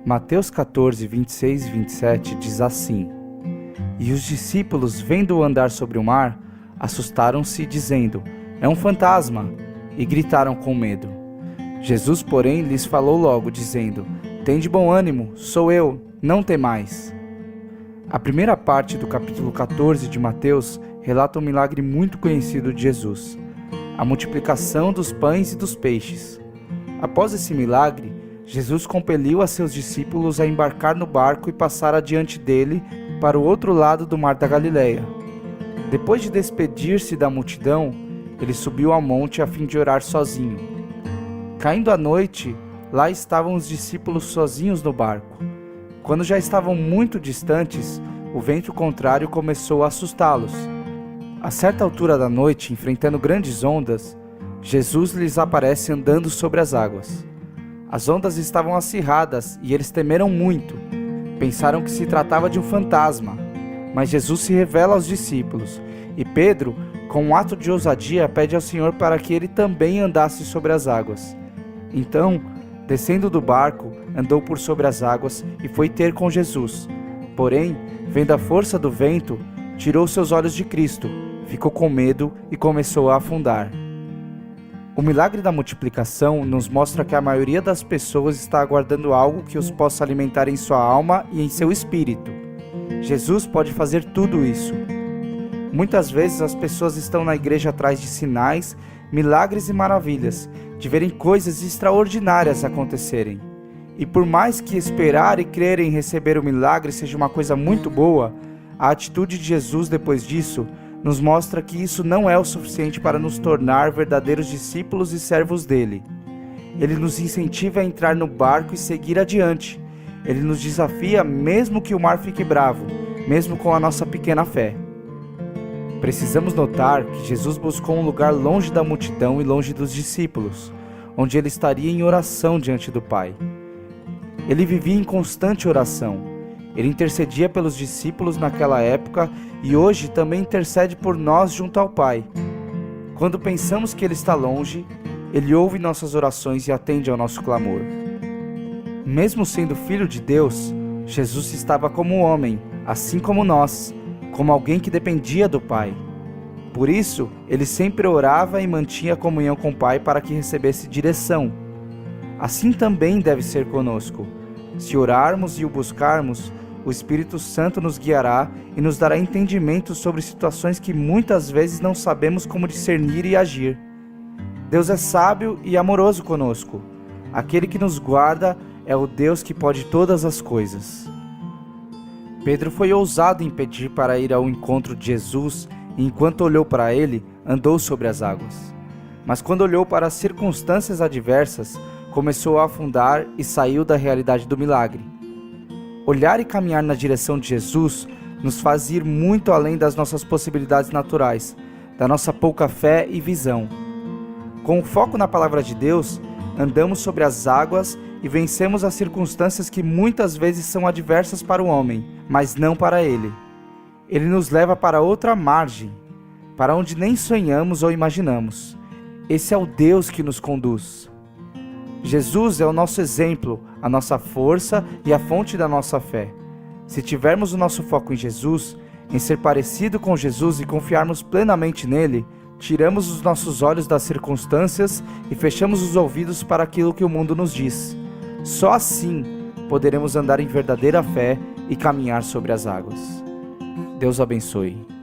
Mateus 14, 26 e 27 diz assim: E os discípulos, vendo-o andar sobre o mar, assustaram-se, dizendo: É um fantasma! E gritaram com medo. Jesus, porém, lhes falou logo, dizendo: Tende bom ânimo, sou eu, não temais. A primeira parte do capítulo 14 de Mateus relata um milagre muito conhecido de Jesus: a multiplicação dos pães e dos peixes. Após esse milagre, Jesus compeliu a seus discípulos a embarcar no barco e passar adiante dele para o outro lado do mar da Galileia. Depois de despedir-se da multidão, ele subiu ao monte a fim de orar sozinho. Caindo a noite, lá estavam os discípulos sozinhos no barco. Quando já estavam muito distantes, o vento contrário começou a assustá-los. A certa altura da noite, enfrentando grandes ondas, Jesus lhes aparece andando sobre as águas. As ondas estavam acirradas e eles temeram muito. Pensaram que se tratava de um fantasma. Mas Jesus se revela aos discípulos, e Pedro, com um ato de ousadia, pede ao Senhor para que ele também andasse sobre as águas. Então, descendo do barco, andou por sobre as águas e foi ter com Jesus. Porém, vendo a força do vento, tirou seus olhos de Cristo, ficou com medo e começou a afundar. O milagre da multiplicação nos mostra que a maioria das pessoas está aguardando algo que os possa alimentar em sua alma e em seu espírito. Jesus pode fazer tudo isso. Muitas vezes as pessoas estão na igreja atrás de sinais, milagres e maravilhas, de verem coisas extraordinárias acontecerem. E por mais que esperar e crer em receber o milagre seja uma coisa muito boa, a atitude de Jesus depois disso nos mostra que isso não é o suficiente para nos tornar verdadeiros discípulos e servos dele. Ele nos incentiva a entrar no barco e seguir adiante. Ele nos desafia mesmo que o mar fique bravo, mesmo com a nossa pequena fé. Precisamos notar que Jesus buscou um lugar longe da multidão e longe dos discípulos, onde ele estaria em oração diante do Pai. Ele vivia em constante oração. Ele intercedia pelos discípulos naquela época e hoje também intercede por nós junto ao Pai. Quando pensamos que Ele está longe, Ele ouve nossas orações e atende ao nosso clamor. Mesmo sendo Filho de Deus, Jesus estava como homem, assim como nós, como alguém que dependia do Pai. Por isso, Ele sempre orava e mantinha comunhão com o Pai para que recebesse direção. Assim também deve ser conosco. Se orarmos e o buscarmos, o Espírito Santo nos guiará e nos dará entendimento sobre situações que muitas vezes não sabemos como discernir e agir. Deus é sábio e amoroso conosco. Aquele que nos guarda é o Deus que pode todas as coisas. Pedro foi ousado em pedir para ir ao encontro de Jesus e, enquanto olhou para ele, andou sobre as águas. Mas quando olhou para as circunstâncias adversas, começou a afundar e saiu da realidade do milagre. Olhar e caminhar na direção de Jesus nos faz ir muito além das nossas possibilidades naturais, da nossa pouca fé e visão. Com o foco na palavra de Deus, andamos sobre as águas e vencemos as circunstâncias que muitas vezes são adversas para o homem, mas não para ele. Ele nos leva para outra margem, para onde nem sonhamos ou imaginamos. Esse é o Deus que nos conduz. Jesus é o nosso exemplo, a nossa força e a fonte da nossa fé. Se tivermos o nosso foco em Jesus, em ser parecido com Jesus e confiarmos plenamente nele, tiramos os nossos olhos das circunstâncias e fechamos os ouvidos para aquilo que o mundo nos diz. Só assim poderemos andar em verdadeira fé e caminhar sobre as águas. Deus abençoe.